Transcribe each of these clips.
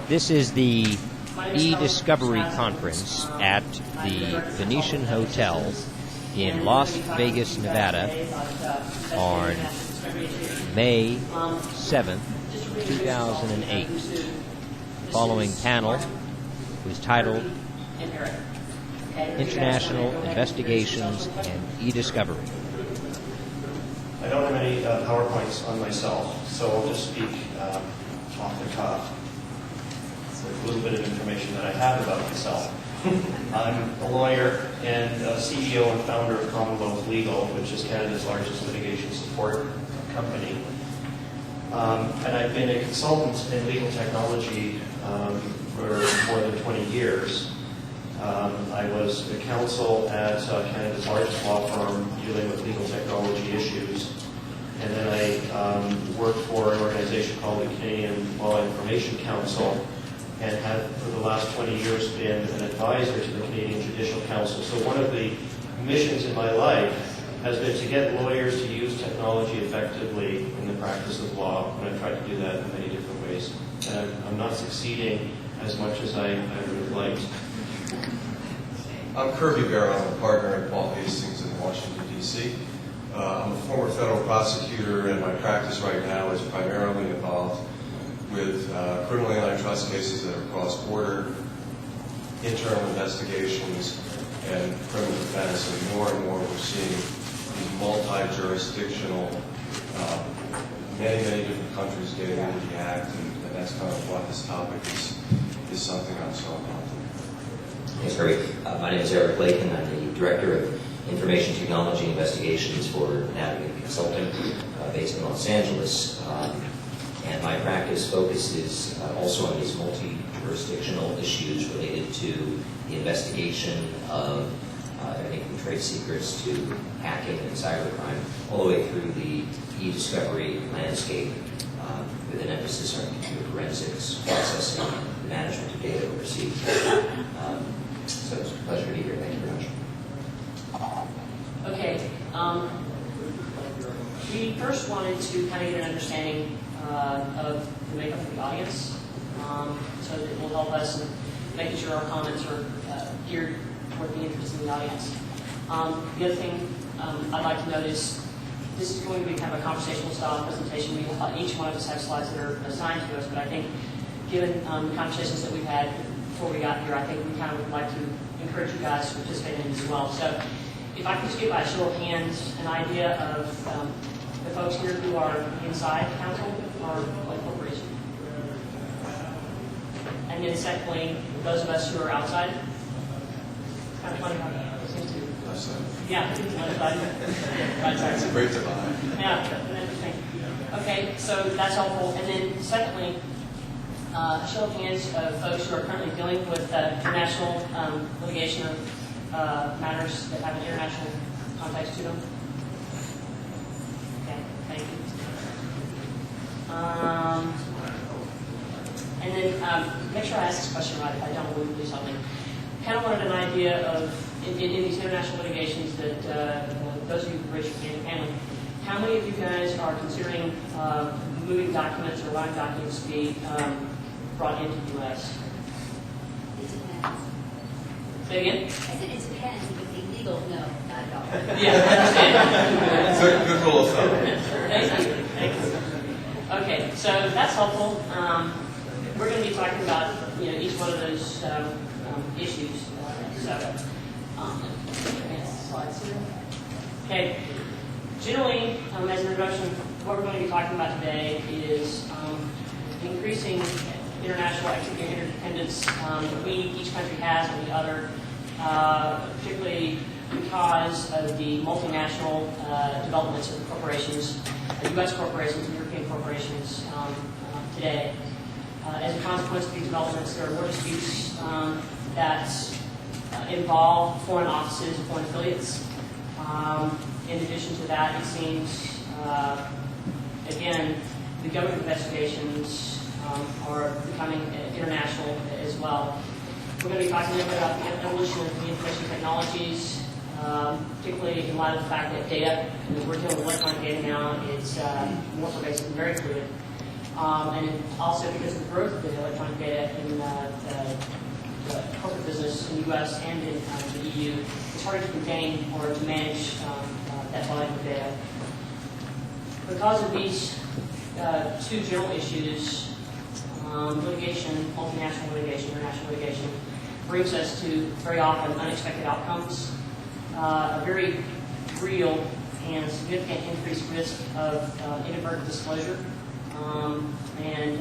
This is the ediscovery conference at the Venetian Hotel in Las Vegas, Nevada on May 7th, 2008. The following panel was titled International Investigations and Ediscovery. I don't have any PowerPoints on myself, so I'll just speak off the cuff. A little bit of information that I have about myself. I'm a lawyer and CEO and founder of Commonwealth Legal, which is Canada's largest litigation support company. And I've been a consultant in legal technology for more than 20 years. I was a counsel at Canada's largest law firm dealing with legal technology issues. And then I worked for an organization called the Canadian Law Information Council, and have for the last 20 years been an advisor to the Canadian Judicial Council. So one of the missions in my life has been to get lawyers to use technology effectively in the practice of law, and I've tried to do that in many different ways. And I'm not succeeding as much as I would have liked. I'm Kirby Barrow. I'm a partner at Paul Hastings in Washington, D.C. I'm a former federal prosecutor, and my practice right now is primarily involved with criminal antitrust cases that are cross-border, internal investigations, and criminal defense. And more we're seeing these multi-jurisdictional, many different countries getting into the act, and that's kind of what this topic is something I'm so involved in. Thanks, Erik. My name is Erik Laykin. I'm the Director of Information Technology Investigations for Navigate Consulting, based in Los Angeles. And my practice focuses also on these multi-jurisdictional issues related to the investigation of everything from trade secrets to hacking and cybercrime, all the way through the e-discovery landscape, with an emphasis on computer forensics, processing, and management of data overseas. So it's a pleasure to be here. Thank you very much. Okay. We first wanted to kind of get an understanding of the makeup of the audience, so that it will help us in making sure our comments are geared toward the interest of the audience. The other thing I'd like to note is this is going to be kind of a conversational style presentation. Each one of us have slides that are assigned to us, but I think given the conversations that we've had before we got here, I think we kind of would like to encourage you guys to participate in this as well. So if I could just get by a show of hands an idea of the folks here who are inside council or like corporation. And then secondly, those of us who are outside. It's kind of funny how that seems to. Left side. Yeah, left side. Right side. It's a great divide. Yeah, that's interesting. Okay, so that's helpful. And then secondly, a show of hands of folks who are currently dealing with international litigation of matters that have an international context to them. Okay, thank you. And then make sure I ask this question right. If I don't, we'll do something. Kind of wanted an idea of, in these international litigations that those of you who raise your hand, family, how many of you guys are considering moving documents or allowing documents to be brought into the U.S.? It depends. Say again? I said it depends. With the legal, no, not at all. Yeah, I understand. It's a good rule of thumb. Thank you. Thank you. Okay, so that's helpful. We're going to be talking about each one of those issues. Slides here. Okay. Generally, as an introduction, what we're going to be talking about today is increasing international activity and interdependence that each country has on the other, particularly because of the multinational developments of corporations, U.S. corporations and European corporations today. As a consequence of these developments, there are more disputes that involve foreign offices, foreign affiliates. In addition to that, it seems, again, the government investigations are becoming international as well. We're going to be talking a little bit about the evolution of the information technologies, particularly in light of the fact that data, we're dealing with electronic data now, it's more pervasive and very fluid. And then also because of the growth of the electronic data in the corporate business in the U.S. and in the EU, it's harder to contain or to manage that volume of data. Because of these two general issues, litigation, multinational litigation, international litigation, brings us to very often unexpected outcomes, a very real and significant increased risk of inadvertent disclosure, and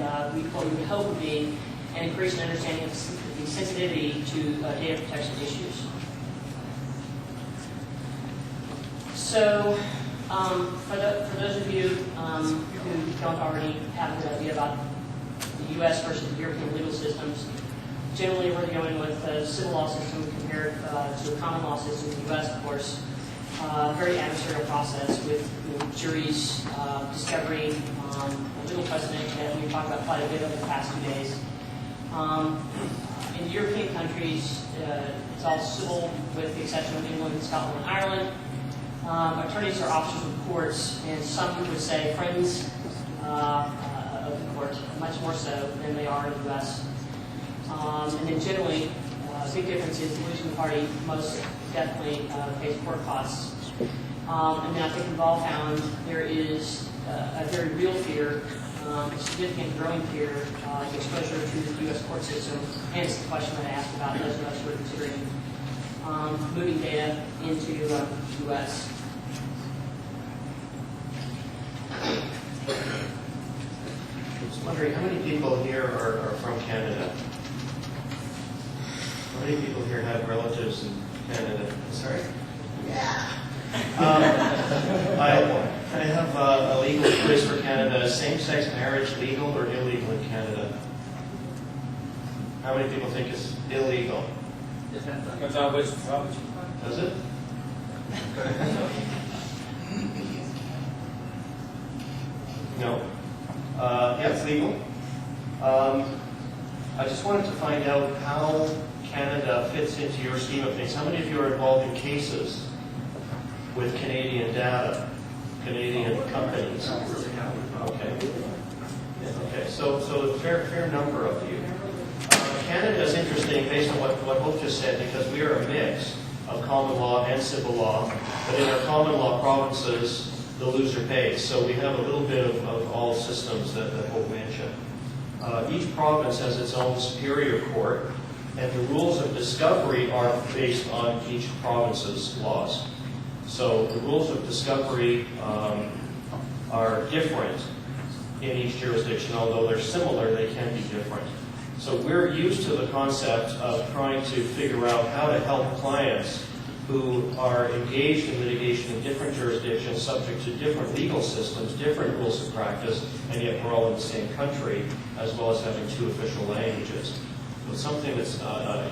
what we would hope would be an increased understanding of the sensitivity to data protection issues. So, for those of you who don't already have a good idea about the U.S. versus the European legal systems, generally we're dealing with a civil law system compared to a common law system in the U.S., of course. Very adversarial process with juries, discovery, legal precedent that we've talked about quite a bit over the past 2 days. In European countries, it's all civil with the exception of England, Scotland, and Ireland. Attorneys are officers of the courts, and some would say friends of the court, much more so than they are in the U.S. And then generally, a big difference is the losing party most definitely pays court costs. And then I think we've all found there is a very real fear, a significant growing fear, of exposure to the U.S. court system. Hence the question that I asked about those of us who are considering moving data into the U.S. I was wondering, how many people here are from Canada? How many people here have relatives in Canada? Sorry? Yeah. I have a legal quiz for Canada. Is same-sex marriage legal or illegal in Canada? How many people think it's illegal? Depends on which province. Does it? No. Yeah, it's legal. I just wanted to find out how Canada fits into your scheme of things. How many of you are involved in cases with Canadian data, Canadian companies? Okay. Okay, so a fair number of you. Canada is interesting based on what Hope just said, because we are a mix of common law and civil law, but in our common law provinces, the loser pays. So we have a little bit of all systems that Hope mentioned. Each province has its own superior court, and the rules of discovery are based on each province's laws. So the rules of discovery are different in each jurisdiction. Although they're similar, they can be different. So we're used to the concept of trying to figure out how to help clients who are engaged in litigation in different jurisdictions, subject to different legal systems, different rules of practice, and yet we're all in the same country, as well as having two official languages. So something that's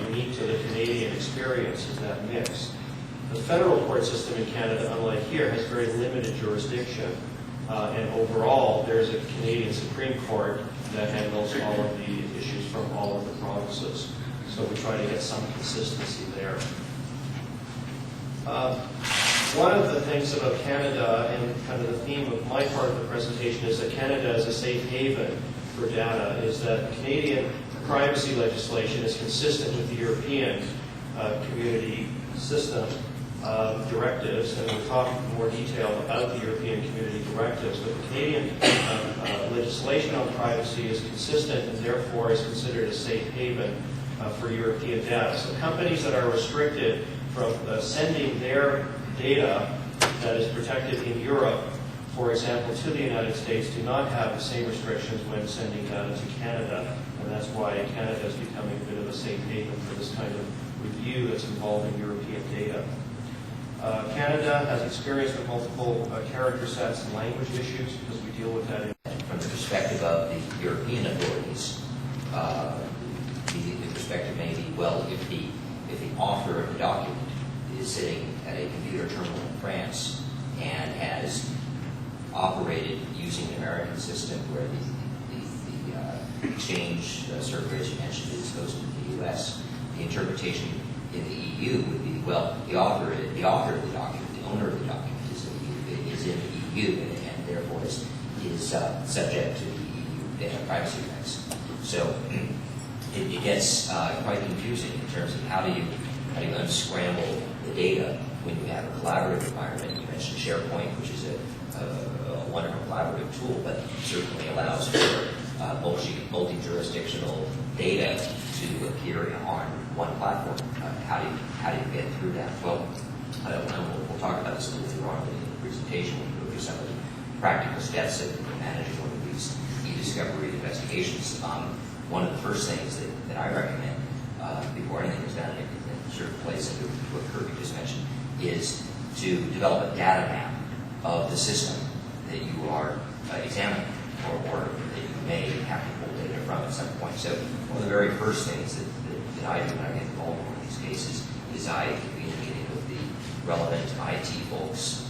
unique to the Canadian experience is that mix. The federal court system in Canada, unlike here, has very limited jurisdiction. And overall, there's a Canadian Supreme Court that handles all of the issues from all of the provinces. So we try to get some consistency there. One of the things about Canada, and kind of the theme of my part of the presentation, is that Canada is a safe haven for data, is that Canadian privacy legislation is consistent with the European community system directives, and we'll talk in more detail about the European community directives, but the Canadian legislation on privacy is consistent and therefore is considered a safe haven for European data. So companies that are restricted from sending their data that is protected in Europe, for example, to the United States, do not have the same restrictions when sending data to Canada, and that's why Canada is becoming a bit of a safe haven for this kind of review that's involving European data. Canada has experience with multiple character sets and language issues, because we deal with that. From the perspective of the European authorities, the perspective may be, well, if the author of the document is sitting at a computer terminal in France and has operated using the American system where the exchange server, as you mentioned, is hosted in the U.S., the interpretation in the EU would be, well, the author of the document, the owner of the document is in the EU and therefore is subject to the EU data privacy rights. So it gets quite confusing in terms of how do you unscramble the data when you have a collaborative environment. You mentioned SharePoint, which is a wonderful collaborative tool, but certainly allows for multi-jurisdictional data to appear on one platform. How do you get through that? Well, we'll talk about this a little bit more in the presentation. We'll go through some of the practical steps of managing one of these e-discovery investigations. One of the first things that I recommend before anything is done, and it sort of plays into what Kirby just mentioned, is to develop a data map of the system that you are examining, or that you may have to pull data from at some point. So one of the very first things that I do when I get involved in one of these cases is I convene a meeting with the relevant IT folks,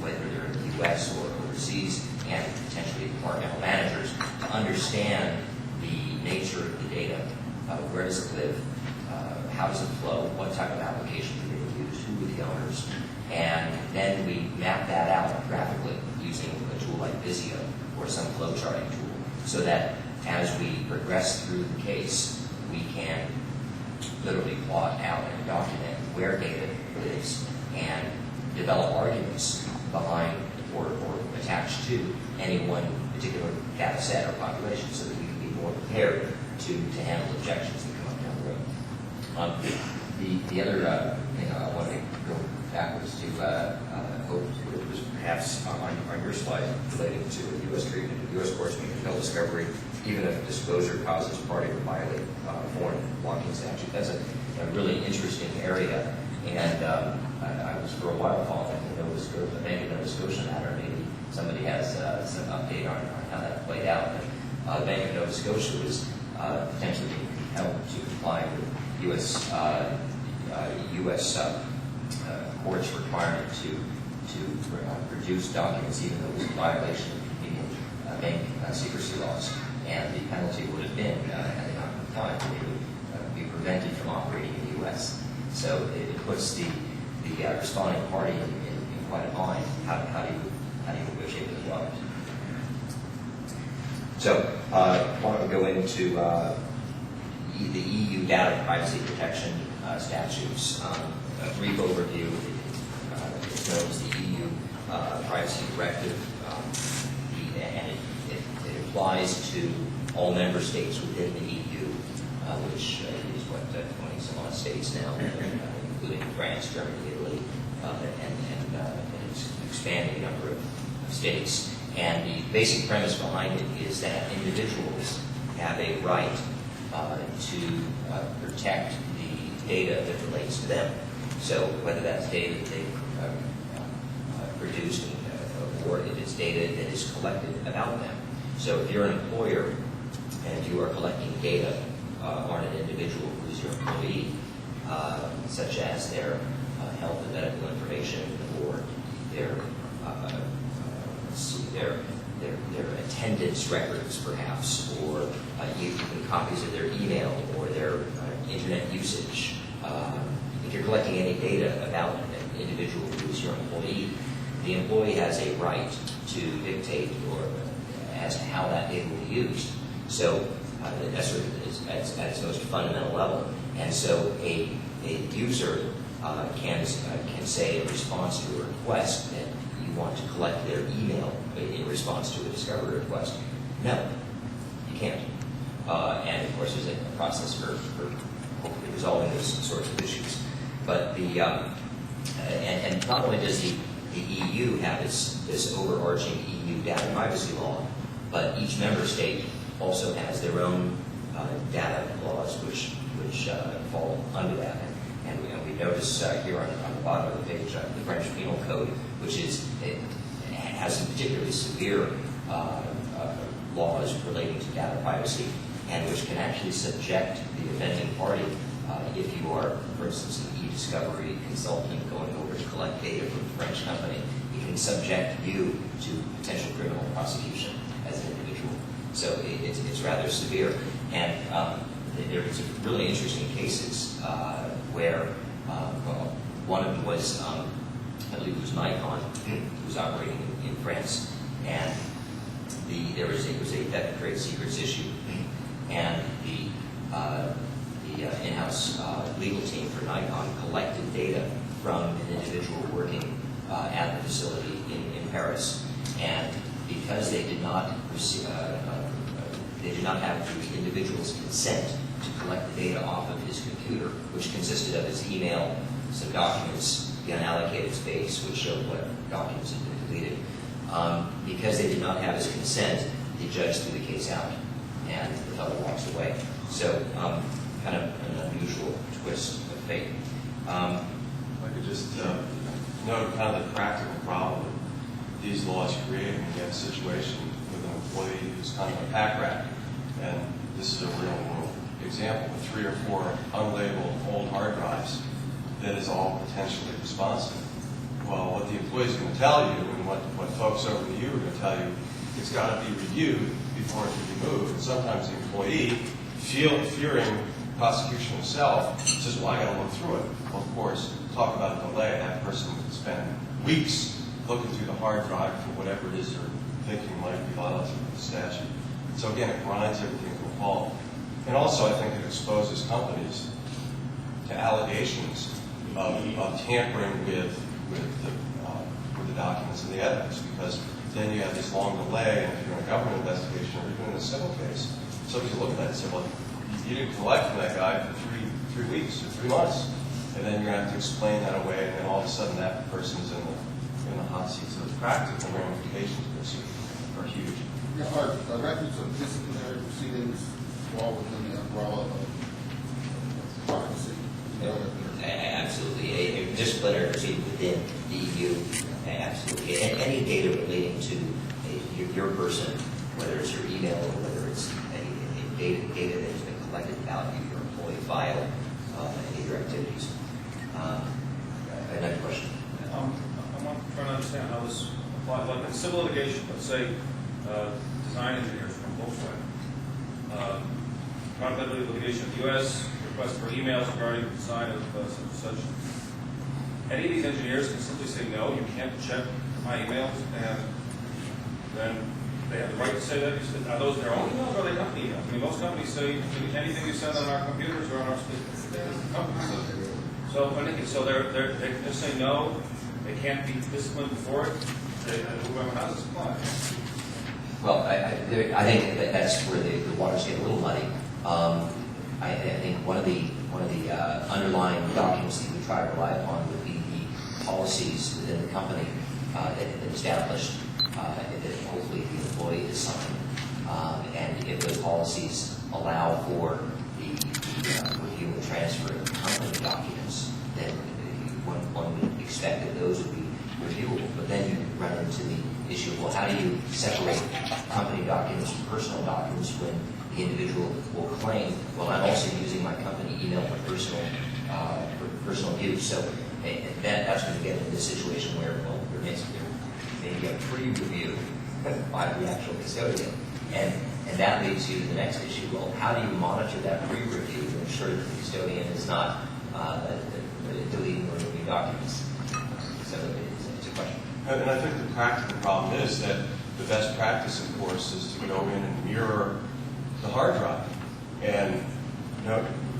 whether they're in the U.S. or overseas, and potentially departmental managers, to understand the nature of the data. Where does it live? How does it flow? What type of application do they use? Who are the owners? And then we map that out graphically using a tool like Visio or some flowcharting tool, so that as we progress through the case, we can literally plot out and document where data lives and develop arguments behind or attached to any one particular data set or population, so that we can be more prepared to handle objections that come up down the road. The other thing I want to go backwards to, hope was perhaps on your slide relating to U.S. treatment of U.S. courts being compelled discovery, even if disclosure causes a party to violate foreign blocking statute. That's a really interesting area, and I was for a while following the Bank of Nova Scotia matter. Maybe somebody has some update on how that played out. But the Bank of Nova Scotia was potentially being compelled to comply with U.S. Court's requirement to produce documents, even though it was a violation of Canadian bank secrecy laws, and the penalty would have been, had they not complied, they would be prevented from operating in the U.S. So it puts the responding party in quite a bind. How do you negotiate those laws? So I want to go into the EU data privacy protection statutes. A brief overview. It knows the EU Privacy Directive, and it applies to all member states within the EU, which is what 20-some-odd states now, including France, Germany, Italy, and it's expanding number of states. And the basic premise behind it is that individuals have a right to protect the data that relates to them. So whether that's data that they've produced or if it's data that is collected about them. So if you're an employer and you are collecting data on an individual who's your employee, such as their health and medical information or their attendance records, perhaps, or even copies of their email or their internet usage. If you're collecting any data about an individual who's your employee, the employee has a right to dictate or as to how that data will be used. So that's sort of at its most fundamental level. And so a user can say in response to a request that you want to collect their email in response to a discovery request. No, you can't. And of course, there's a process for hopefully resolving those sorts of issues. But and not only does the EU have this overarching EU data privacy law, but each member state also has their own data laws which fall under that. And we notice here on the bottom of the page the French Penal Code, which has some particularly severe laws relating to data privacy, and which can actually subject the offending party, if you are, for instance, an e-discovery consultant going over to collect data from a French company, it can subject you to potential criminal prosecution as an individual. So it's rather severe. And there's really interesting cases where one of them was, I believe it was Laykin, who was operating in France, and it was a theft trade secrets issue, and the in-house legal team for Nikon collected data from an individual working at the facility in Paris, and because they did not have the individual's consent to collect the data off of his computer, which consisted of his email, some documents, the unallocated space, which showed what documents had been deleted. Because they did not have his consent, the judge threw the case out, and the fellow walks away. So, kind of an unusual twist of fate. I could just note kind of the practical problem that these laws create when you have a situation with an employee who's kind of a pack rat. And this is a real world example with 3 or 4 unlabeled old hard drives that is all potentially responsible. Well, what the employee is going to tell you, and what folks over to you are going to tell you, it's got to be reviewed before it can be moved. And sometimes the employee, fearing prosecution himself, says, well, I got to look through it. Well, of course, talk about a delay. That person could spend weeks looking through the hard drive for whatever it is they're thinking might be violative of the statute. So again, it grinds everything to a halt. And also, I think it exposes companies to allegations of tampering with the documents and the evidence, because then you have this long delay, and if you're in a government investigation or even in a civil case, somebody's looking at it and say, well, you didn't collect from that guy for three weeks or 3 months, and then you're going to have to explain that away, and then all of a sudden that person's in the hot seat. So the practical ramifications of this are huge. Yeah, are records of disciplinary proceedings fall within the umbrella of privacy? Absolutely. A disciplinary proceeding within the EU, absolutely. And any data relating to your person, whether it's your email or whether it's any data that has been collected about you, your employee file, any of your activities. Another question. I'm trying to understand how this applies. Like in civil litigation, let's say design engineers from Volkswagen, product litigation in the U.S., request for emails regarding the design of such and such. Any of these engineers can simply say, no, you can't check my emails, and then they have the right to say that. Are those their own emails or are they company emails? I mean, most companies say anything you send on our computers or on our computers. So they're just saying no, they can't be disciplined before it. How does this apply? Well, I think that's where the waters get a little muddy. I think one of the underlying documents that we try to rely upon would be the policies within the company that established that hopefully the employee is signed. And if those policies allow for the review and transfer of company documents, then one would expect that those would be reviewable. But then you run into the issue of, well, how do you separate company documents from personal documents when the individual will claim, well, I'm also using my company email for personal use. So that's going to get into this situation where, well, there may be a pre-review by the actual custodian. And that leads you to the next issue. Well, how do you monitor that pre-review to ensure that the custodian is not deleting or removing documents? So it's a question. And I think the practical problem is that the best practice, of course, is to go in and mirror the hard drive. And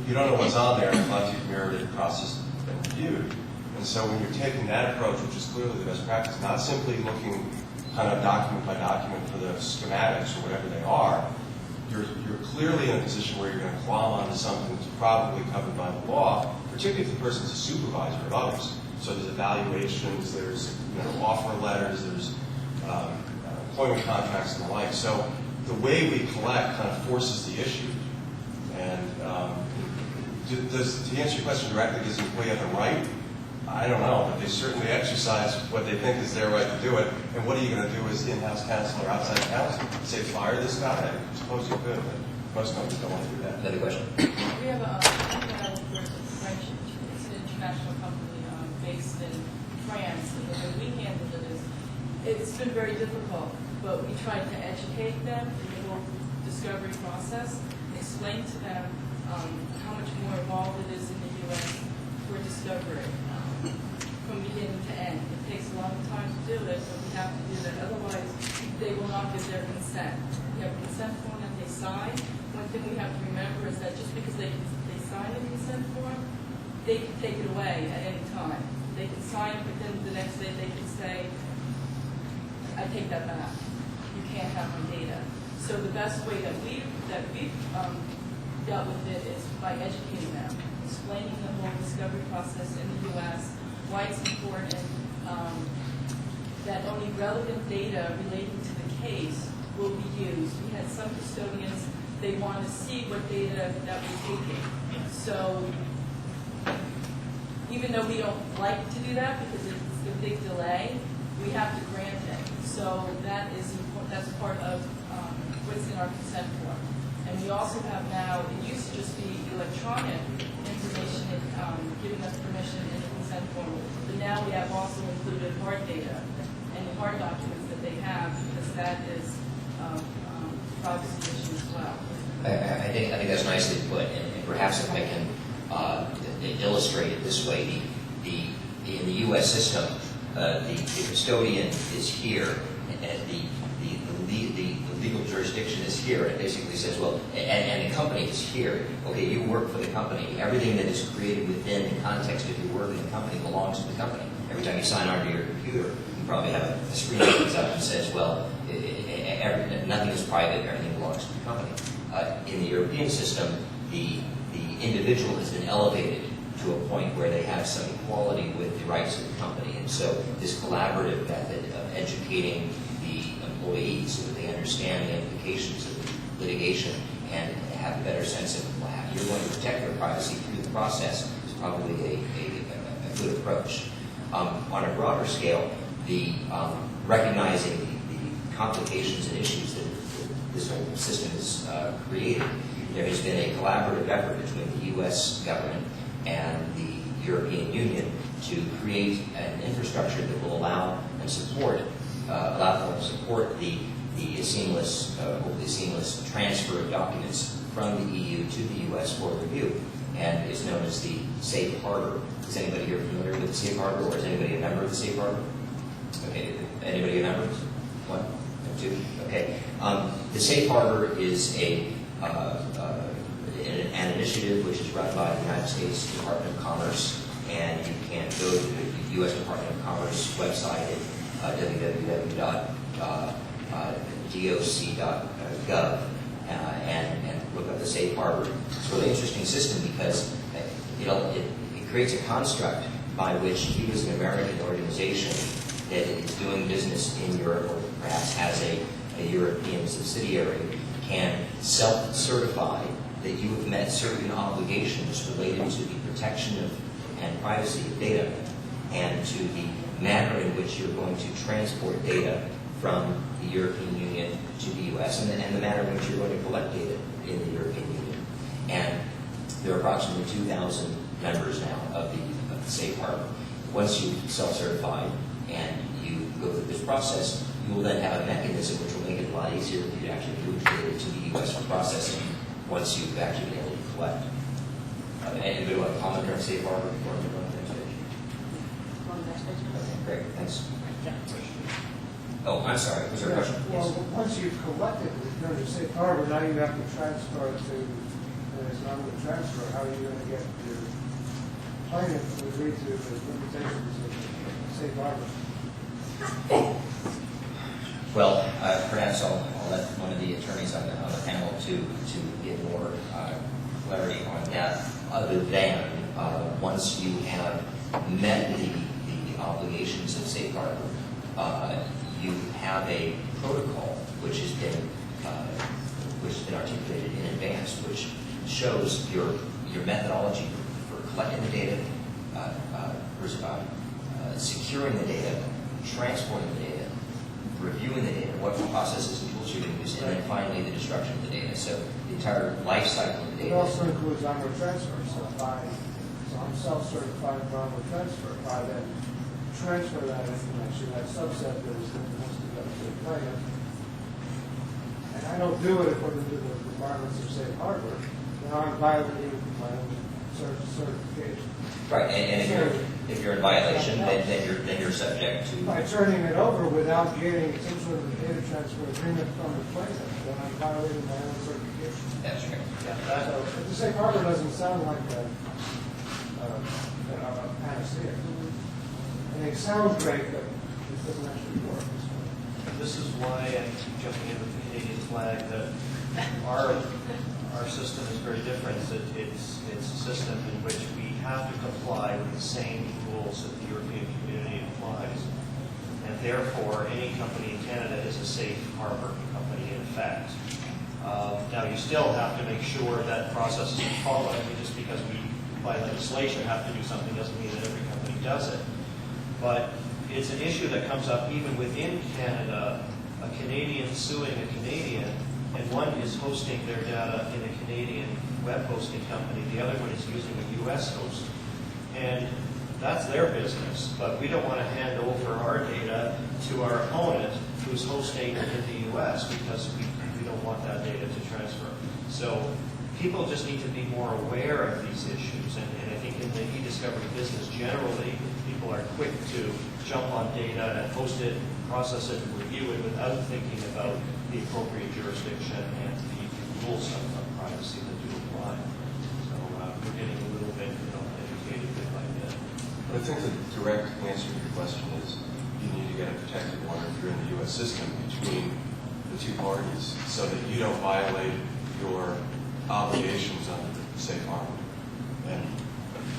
you don't know what's on there unless you've mirrored it, processed, and reviewed. And so when you're taking that approach, which is clearly the best practice, not simply looking kind of document by document for the schematics or whatever they are, you're clearly in a position where you're going to glom onto something that's probably covered by the law, particularly if the person's a supervisor of others. So there's evaluations, there's offer letters, there's employment contracts and the like. So the way we collect kind of forces the issue. And to answer your question directly, does the employee have the right? I don't know, but they certainly exercise what they think is their right to do it. And what are you going to do as in-house counsel or outside counsel? Say, fire this guy? I suppose you could, but most companies don't want to do that. Another question. We have a French, it's an international company based in France, and the way we handled it is, it's been very difficult, but we tried to educate them in the whole discovery process, explain to them how much more involved it is in the U.S. for discovery, from beginning to end. It takes a long time to do it, but we have to do that. Otherwise, they will not give their consent consent. We have a consent form that they sign. One thing we have to remember is that just because they sign a consent form, they can take it away at any time. They can sign it, but then the next day they can say, I take that back. You can't have my data. So the best way that we've dealt with it is by educating them, explaining the whole discovery process in the U.S., why it's important, that only relevant data relating to the case will be used. We had some custodians, they want to see what data that we're taking. So even though we don't like to do that because it's a big delay, we have to grant it. So that is important. That's part of what's in our consent form. And we also have now, it used to just be electronic information giving us permission in the consent form, but now we have also included hard data and the hard documents that they have, because that is privacy issue as well. I think that's nicely put, and perhaps if I can illustrate it this way, in the U.S. system, the custodian is here, and the legal jurisdiction is here. It basically says, well, and the company is here. Okay, you work for the company. Everything that is created within the context of your work in the company belongs to the company. Every time you sign onto your computer, you probably have a screen that comes up and says, well, nothing is private, everything belongs to the company. In the European system, the individual has been elevated to a point where they have some equality with the rights of the company. And so this collaborative method of educating the employees so that they understand the implications of litigation and have a better sense of how you're going to protect their privacy through the process is probably a good approach. On a broader scale, the recognizing the complications and issues that this whole system has created, there has been a collaborative effort between the U.S. government and the European Union to create an infrastructure that will allow and support the seamless, hopefully seamless transfer of documents from the EU to the U.S. for review, and is known as the Safe Harbor. Is anybody here familiar with the Safe Harbor, or is anybody a member of the Safe Harbor? Okay, anybody a member? One, two. Okay. The Safe Harbor is an initiative which is run by the United States Department of Commerce, and you can go to the U.S. Department of Commerce website at www.doc.gov and look up the Safe Harbor. It's a really interesting system because it creates a construct by which you as an American organization that is doing business in Europe or perhaps has a European subsidiary can self-certify that you have met certain obligations related to the protection of and privacy of data and to the manner in which you're going to transport data from the European Union to the U.S. and the manner in which you're going to collect data in the European Union. And there are approximately 2,000 members now of the Safe Harbor. Once you self-certify and you go through this process, you will then have a mechanism which will make it a lot easier for you to actually move data to the U.S. for processing once you've actually been able to collect. Anybody want to comment on Safe Harbor before we move on to the next page? Okay, great, thanks. Oh, I'm sorry, was there a question? Well, once you've collected it under Safe Harbor, now you have to transfer it to, and it's not going to transfer, how are you going to get your plaintiff to agree to the limitations of Safe Harbor? Well, perhaps I'll let one of the attorneys on the panel to give more clarity on that, other than once you have met the obligations of Safe Harbor, you have a protocol which has been articulated in advance, which shows your methodology for collecting the data, securing the data, transporting the data, reviewing the data, what processes and tools you're going to use, and then finally the destruction of the data. So the entire life cycle of the data. It also includes onward transfer. So I'm self-certified for onward transfer. If I then transfer that information, that subset that is then has to go to the plaintiff, and I don't do it according to the requirements of Safe Harbor, then I'm violating my own certification. Right, and So If you're in violation, then you're subject to. By turning it over without getting some sort of a data transfer agreement from the plaintiff, then I'm violating my own certification. That's right. So the safe harbor doesn't sound like a panacea. I mean, it sounds great, but it doesn't actually work. This is why I keep jumping in with the Canadian flag, that our system is very different. It's a system in which we have to comply with the same rules that the European community applies. And therefore, any company in Canada is a safe harbor company in effect. Now, you still have to make sure that process is followed. I mean, just because we, by legislation, have to do something doesn't mean that every company does it. But it's an issue that comes up even within Canada, a Canadian suing a Canadian, and one is hosting their data in a Canadian web hosting company, the other one is using a U.S. host. And that's their business, but we don't want to hand over our data to our opponent who's hosting in the U.S. because we don't want that data to transfer. So people just need to be more aware of these issues, and I think in the e-discovery business generally, people are quick to jump on data and host it, process it, and review it without thinking about the appropriate jurisdiction and the rules of privacy that do apply. So we're getting a little bit educated bit by bit. But I think the direct answer to your question is you need to get a protected order if you're in the U.S. system between the two parties so that you don't violate your obligations under the safe harbor. And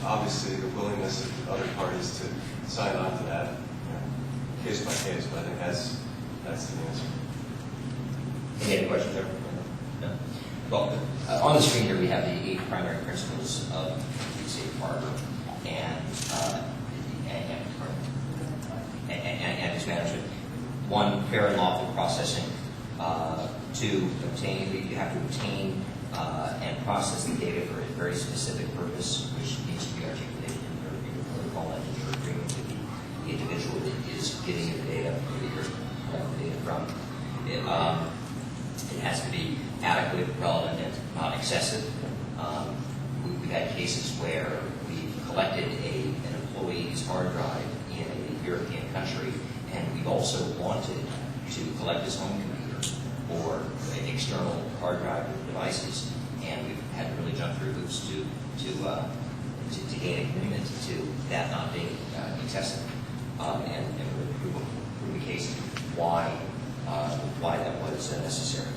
obviously the willingness of other parties to sign on to that, case by case, but I think that's the answer. Any other questions there? No? Well, on the screen here we have the 8 primary principles of the safe harbor and its management. 1, fair and lawful processing. 2, you have to obtain and process the data for a very specific purpose, which needs to be articulated in your protocol and in your agreement with the individual that is getting your data, or that you're collecting the data from. It has to be adequate, relevant, and not excessive. We've had cases where we've collected an employee's hard drive in a European country, and we've also wanted to collect his home computer or external hard drive devices, and we've had to really jump through hoops to gain agreement to that not being excessive, and prove a case why that was necessary.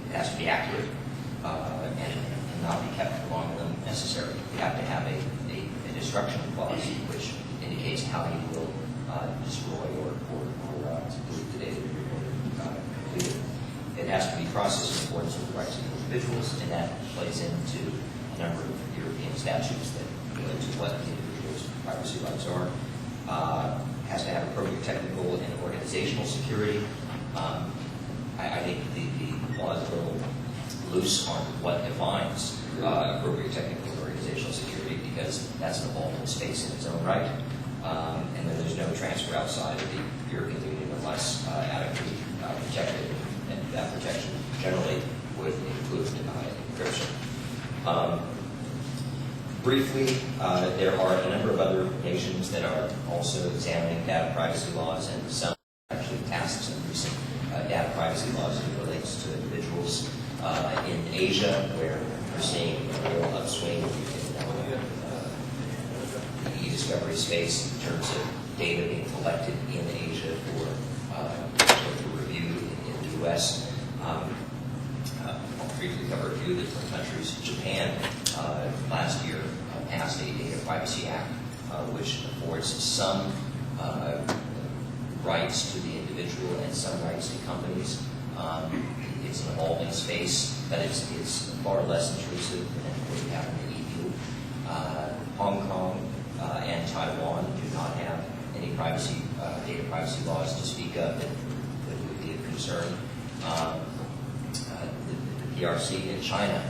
It has to be accurate and not be kept for longer than necessary. You have to have a destruction clause which indicates how you will destroy or delete the data that you're going to complete. It has to be processed in accordance with the rights of individuals, and that plays into a number of European statutes that relate to what the individual's privacy rights are. Has to have appropriate technical and organizational security. I think the law is a little loose on what defines appropriate technical and organizational security, because that's an evolving space in its own right. And then there's no transfer outside of the European Union unless adequately protected, and that protection generally would include encryption. Briefly, there are a number of other nations that are also examining data privacy laws, and some actually passed some recent data privacy laws as it relates to individuals. In Asia, where we're seeing a real upswing in the e-discovery space in terms of data being collected in Asia for review in the U.S. I'll briefly cover a few of the different countries. Japan last year passed a Data Privacy Act, which affords some rights to the individual and some rights to companies. It's an evolving space, but it's far less intrusive than what we have in the EU. Hong Kong and Taiwan do not have any data privacy laws to speak of that would be of concern. The PRC in China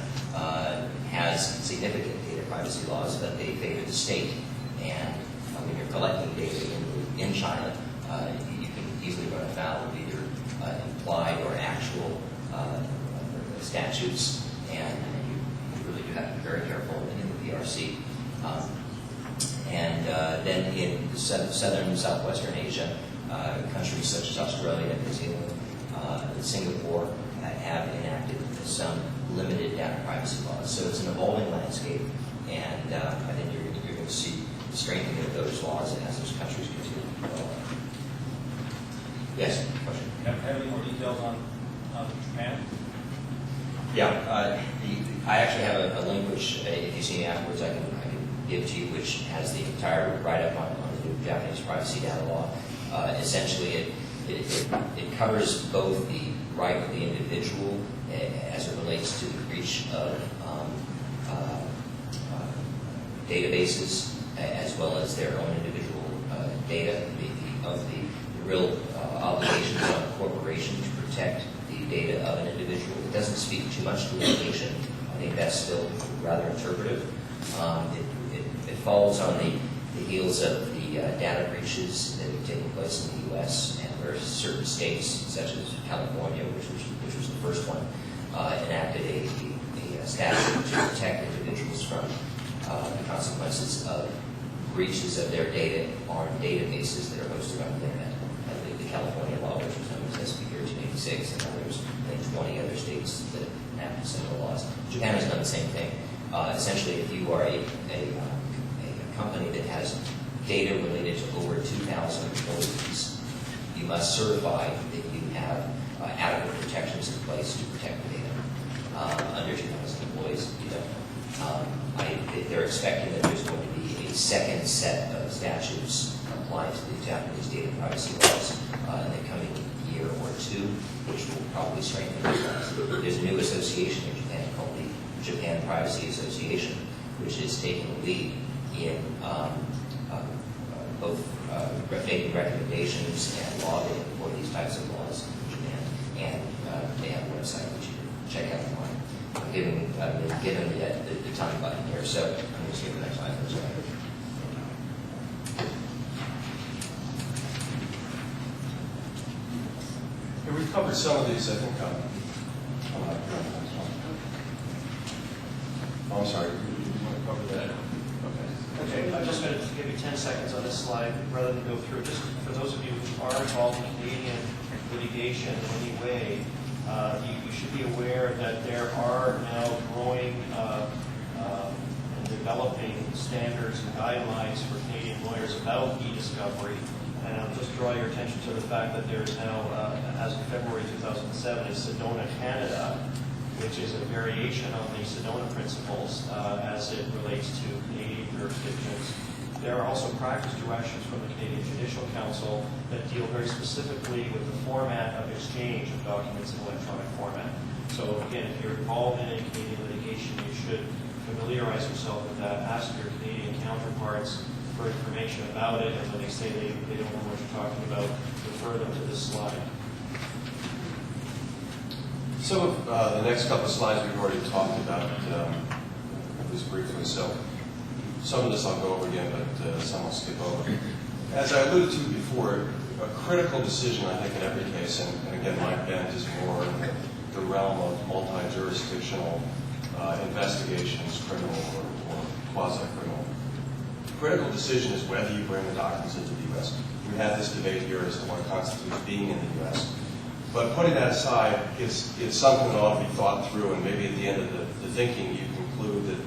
has significant data privacy laws, but they favor the state. And when you're collecting data in China, you can easily run afoul of either implied or actual statutes, and you really do have to be very careful in the PRC. And Then in southern and southwestern Asia, countries such as Australia, New Zealand, and Singapore have enacted some limited data privacy laws. So it's an evolving landscape, and I think you're going to see the strengthening of those laws as those countries continue to develop. Yes, question? Have any more details on Japan? Yeah, I actually have a link which, if you see me afterwards, I can give to you, which has the entire write-up on the new Japanese privacy data law. Essentially, it covers both the right of the individual as it relates to the breach of databases, as well as their own individual data, of the real obligations on a corporation to protect the data of an individual. It doesn't speak too much to litigation. I think that's still rather interpretive. It falls on the heels of the data breaches that have taken place in the U.S. and where certain states, such as California, which was the first one, enacted a statute to protect individuals from the consequences of breaches of their data on databases that are hosted on the internet. I believe the California law, which was known as SB 1386, and there's I think 20 other states that enact similar laws. Japan has done the same thing. Essentially, if you are a company that has data related to over 2,000 employees, you must certify that you have adequate protections in place to protect the data. Under 2,000 employees, you don't. They're expecting that there's going to be a second set of statutes applied to the Japanese data privacy laws in the coming year or two, which will probably strengthen those laws. There's a new association in Japan called the Japan Privacy Association, which is taking the lead in both making recommendations and lobbying for these types of laws in Japan. And they have a website which you can check out online. I'm given the time button here, so I'm going to skip the next slide for a second. Yeah, we've covered some of these, I think. Oh, I'm sorry. You want to cover that? Okay, I'm just going to give you 10 seconds on this slide rather than go through. Just for those of you who are involved in Canadian litigation in any way, you should be aware that there are now growing and developing standards and guidelines for Canadian lawyers about e-discovery. And I'll just draw your attention to the fact that there is now, as of February 2007, a Sedona Canada, which is a variation on the Sedona principles as it relates to Canadian jurisdictions. There are also practice directions from the Canadian Judicial Council that deal very specifically with the format of exchange of documents in electronic format. So again, if you're involved in any Canadian litigation, you should familiarize yourself with that. Ask your Canadian counterparts for information about it, and when they say they don't know what you're talking about, refer them to this slide. Some of the next couple of slides we've already talked about, at least briefly, so some of this I'll go over again, but some I'll skip over. As I alluded to before, a critical decision, I think, in every case, and again, my bent is more in the realm of multi-jurisdictional investigations, criminal or quasi-criminal. Critical decision is whether you bring the documents into the U.S. We had this debate here as to what constitutes being in the U.S. But putting that aside, it's something that ought to be thought through, and maybe at the end of the thinking you conclude that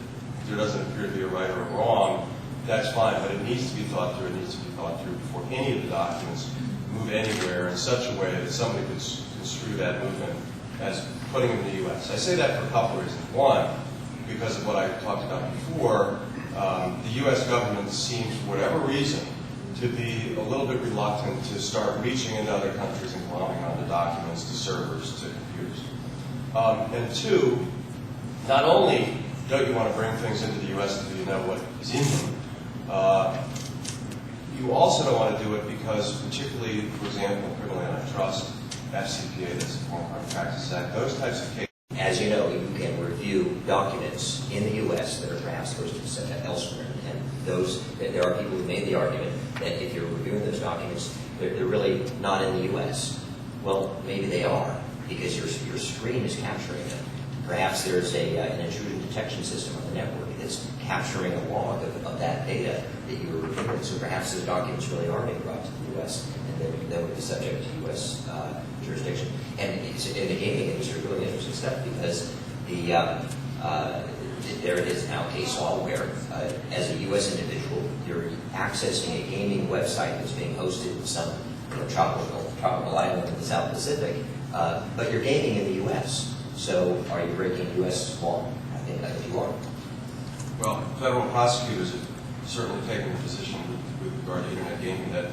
there doesn't appear to be a right or a wrong. That's fine, but it needs to be thought through. It needs to be thought through before any of the documents move anywhere in such a way that somebody could construe that movement as putting them in the U.S. I say that for a couple of reasons. One, because of what I talked about before, the U.S. government seems, for whatever reason, to be a little bit reluctant to start reaching into other countries and glomming onto documents, to servers, to computers. And two, not only don't you want to bring things into the U.S. until you know what is in them, you also don't want to do it because, particularly, for example, criminal antitrust, FCPA, that's the Foreign Corrupt Practices Act, those types of cases. As you know, you can review documents in the U.S. that are perhaps hosted elsewhere. And there are people who made the argument that if you're reviewing those documents, they're really not in the U.S. Well, maybe they are, because your screen is capturing them. Perhaps there's an intrusion detection system on the network that's capturing a log of that data that you were reviewing. So perhaps those documents really are being brought to the U.S. and then would be subject to U.S. Jurisdiction. And in the gaming industry, really interesting stuff because there is now case law where, as a U.S. individual, you're accessing a gaming website that's being hosted in some tropical island in the South Pacific, but you're gaming in the U.S. So are you breaking U.S. law? I think you are. Well, federal prosecutors have certainly taken the position with regard to internet gaming that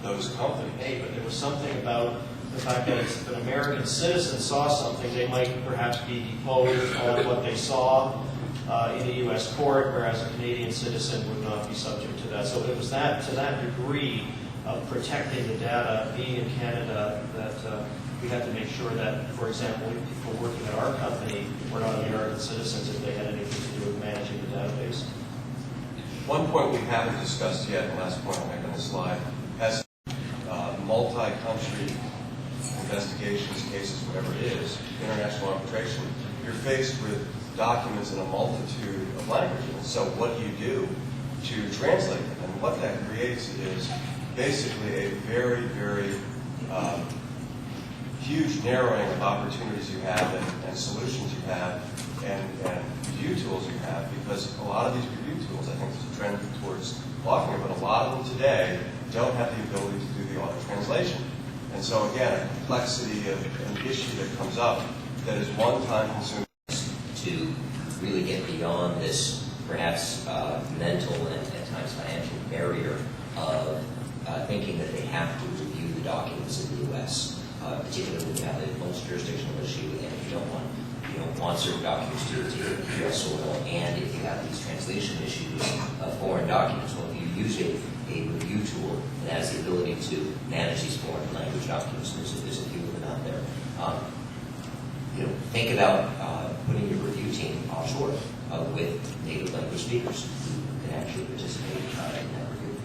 those companies. Hey, but there was something about the fact that if an American citizen saw something, they might perhaps be deposed on what they saw in a U.S. court, whereas a Canadian citizen would not be subject to that. So it was that, to that degree of protecting the data, being in Canada, that we had to make sure that, for example, people working at our company were not American citizens if they had anything to do with managing the database. One point we haven't discussed yet, and the last point I'll make on this slide, has multi-country investigations, cases, whatever it is, international arbitration, you're faced with documents in a multitude of languages. So what do you do to translate them? And what that creates is basically a very, very huge narrowing of opportunities you have and solutions you have and review tools you have, because a lot of these review tools, I think there's a trend towards blocking it, but a lot of them today don't have the ability to do the auto translation. And so again, a complexity of an issue that comes up that is one-time consuming. To really get beyond this perhaps mental and at times financial barrier of thinking that they have to review the documents in the U.S., particularly when you have a multi-jurisdictional issue and if you don't want certain documents to hit U.S. soil, and if you have these translation issues of foreign documents. Well, if you use a review tool that has the ability to manage these foreign language documents, there's a few of them out there. Think about putting your review team offshore with native language speakers who can actually participate in that review.